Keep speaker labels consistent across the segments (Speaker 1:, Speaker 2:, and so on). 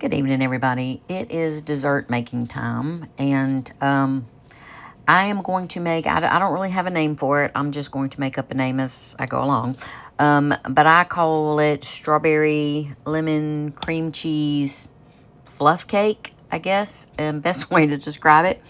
Speaker 1: Good evening, everybody. It is dessert making time, and I am going to make, I don't really have a name for it. I'm just going to make up a name as I go along. But I call it strawberry lemon cream cheese fluff cake, I guess, best way to describe it.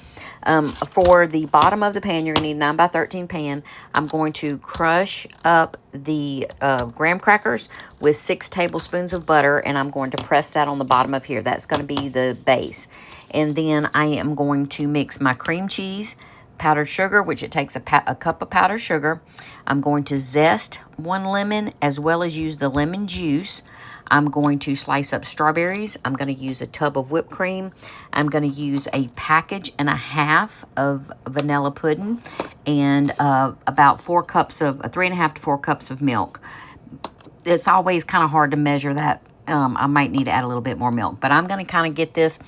Speaker 1: For the bottom of the pan, you're going to need a 9 by 13 pan. I'm going to crush up the graham crackers with 6 tablespoons of butter, and I'm going to press that on the bottom of here. That's going to be the base. And then I am going to mix my cream cheese, powdered sugar, which it takes a cup of powdered sugar. I'm going to zest 1 lemon as well as use the lemon juice. I'm going to slice up strawberries. I'm going to use a tub of whipped cream. I'm going to use a package and a half of vanilla pudding and about 3.5 to 4 cups of milk. It's always kind of hard to measure that. I might need to add a little bit more milk, but I'm going to kind of get this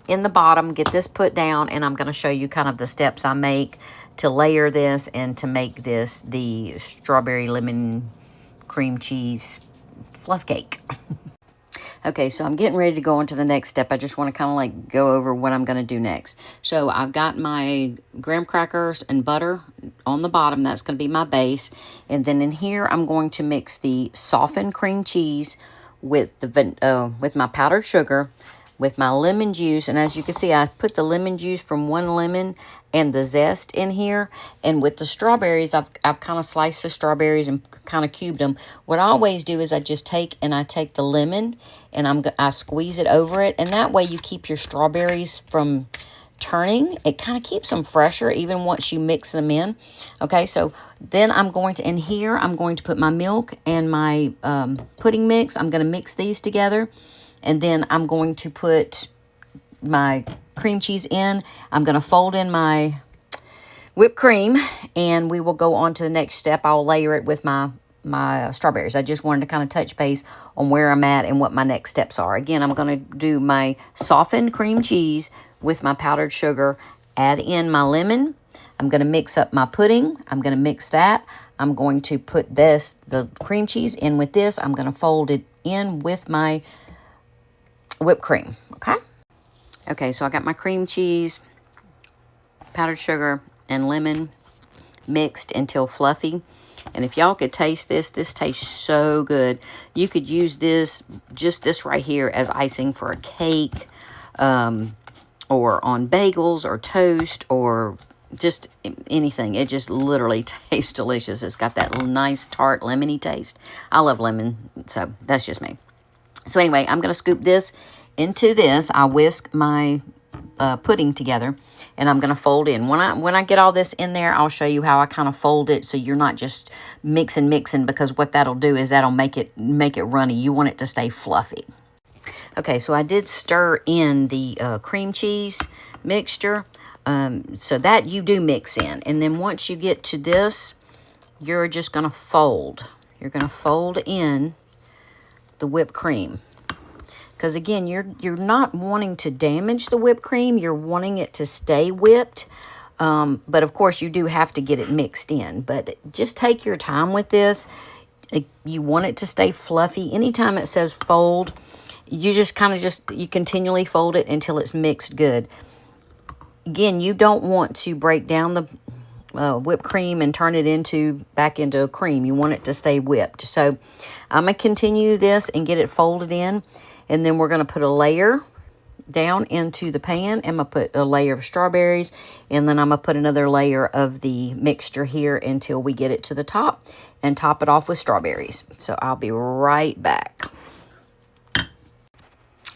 Speaker 1: in the bottom, get this put down, and I'm going to show you kind of the steps I make to layer this and to make this the strawberry lemon cream cheese fluff cake. Okay, so I'm getting ready to go on to the next step. I just want to kind of like go over what I'm going to do next. So I've got my graham crackers and butter on the bottom. That's going to be my base. And then in here, I'm going to mix the softened cream cheese with with my powdered sugar, with my lemon juice. And as you can see, I put the lemon juice from 1 lemon and the zest in here. And with the strawberries, I've kind of sliced the strawberries and kind of cubed them. What I always do is I just take the lemon and I squeeze it over it. And that way you keep your strawberries from turning. It kind of keeps them fresher even once you mix them in. Okay, so then in here, I'm going to put my milk and my pudding mix. I'm going to mix these together. And then I'm going to put my cream cheese in. I'm going to fold in my whipped cream, and we will go on to the next step. I'll layer it with my strawberries. I just wanted to kind of touch base on where I'm at and what my next steps are. Again, I'm going to do my softened cream cheese with my powdered sugar, add in my lemon. I'm going to mix up my pudding. I'm going to mix that. I'm going to put the cream cheese in with this. I'm going to fold it in with my whipped cream. Okay, so I got my cream cheese, powdered sugar, and lemon mixed until fluffy. And if y'all could taste this tastes so good. You could use this right here as icing for a cake, or on bagels or toast or just anything. It just literally tastes delicious. It's got that nice tart lemony taste. I love lemon, so that's just me. So anyway, I'm going to scoop this into this. I whisk my pudding together, and I'm going to fold in. When I get all this in there, I'll show you how I kind of fold it so you're not just mixing, because what that'll do is that'll make it runny. You want it to stay fluffy. Okay, so I did stir in the cream cheese mixture, so that you do mix in. And then once you get to this, you're just going to fold. You're going to fold in the whipped cream, because again, you're not wanting to damage the whipped cream. You're wanting it to stay whipped, but of course you do have to get it mixed in. But just take your time with this. You want it to stay fluffy. Anytime it says fold, you just you continually fold it until it's mixed good. Again, you don't want to break down the whipped cream and turn it back into a cream. You want it to stay whipped. So I'm going to continue this and get it folded in. And then we're going to put a layer down into the pan. I'm going to put a layer of strawberries. And then I'm going to put another layer of the mixture here until we get it to the top. And top it off with strawberries. So I'll be right back.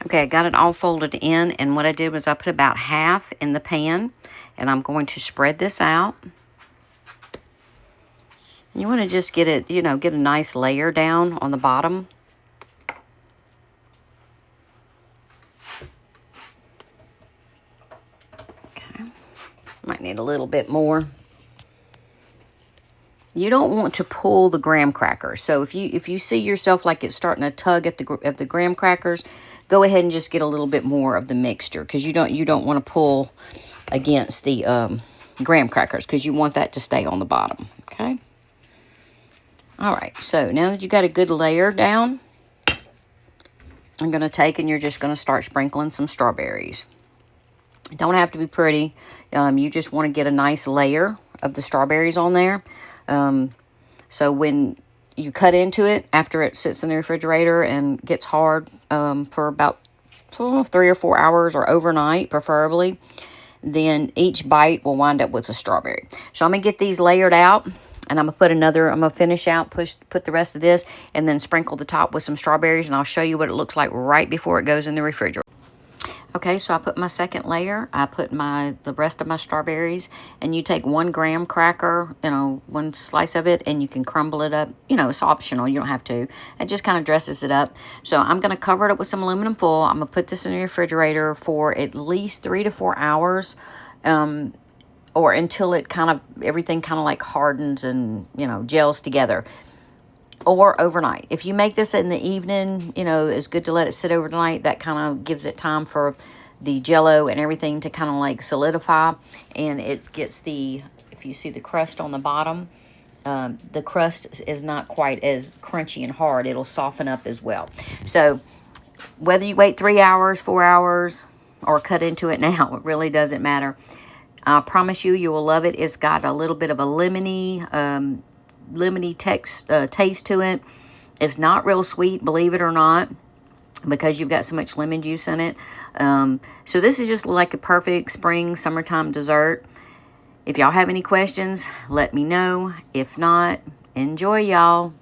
Speaker 1: Okay, I got it all folded in. And what I did was I put about half in the pan. And I'm going to spread this out. You want to just get it, get a nice layer down on the bottom. Okay. Might need a little bit more. You don't want to pull the graham crackers. So if you see yourself like it's starting to tug at the graham crackers, go ahead and just get a little bit more of the mixture, because you don't want to pull against the graham crackers, because you want that to stay on the bottom. Okay. All right, so now that you got a good layer down, I'm going to take, and you're just going to start sprinkling some strawberries. Don't have to be pretty. You just want to get a nice layer of the strawberries on there. So when you cut into it, after it sits in the refrigerator and gets hard for about 3 or 4 hours, or overnight preferably, then each bite will wind up with a strawberry. So I'm going to get these layered out, and I'm going to finish out, put the rest of this, and then sprinkle the top with some strawberries, and I'll show you what it looks like right before it goes in the refrigerator. Okay, so I put my second layer. I put the rest of my strawberries, and you take 1 graham cracker, one slice of it, and you can crumble it up. It's optional. You don't have to. It just kind of dresses it up. So I'm going to cover it up with some aluminum foil. I'm going to put this in the refrigerator for at least 3 to 4 hours, or until everything kind of like hardens and, gels together. Or overnight. If you make this in the evening, it's good to let it sit overnight. That kind of gives it time for the Jell-O and everything to kind of like solidify. And it gets if you see the crust on the bottom, the crust is not quite as crunchy and hard. It'll soften up as well. So whether you wait 3 hours, 4 hours, or cut into it now, it really doesn't matter. I promise you will love it. It's got a little bit of a lemony taste to it. It's not real sweet, believe it or not, because you've got so much lemon juice in it. So this is just like a perfect spring, summertime dessert. If y'all have any questions, let me know. If not, enjoy, y'all.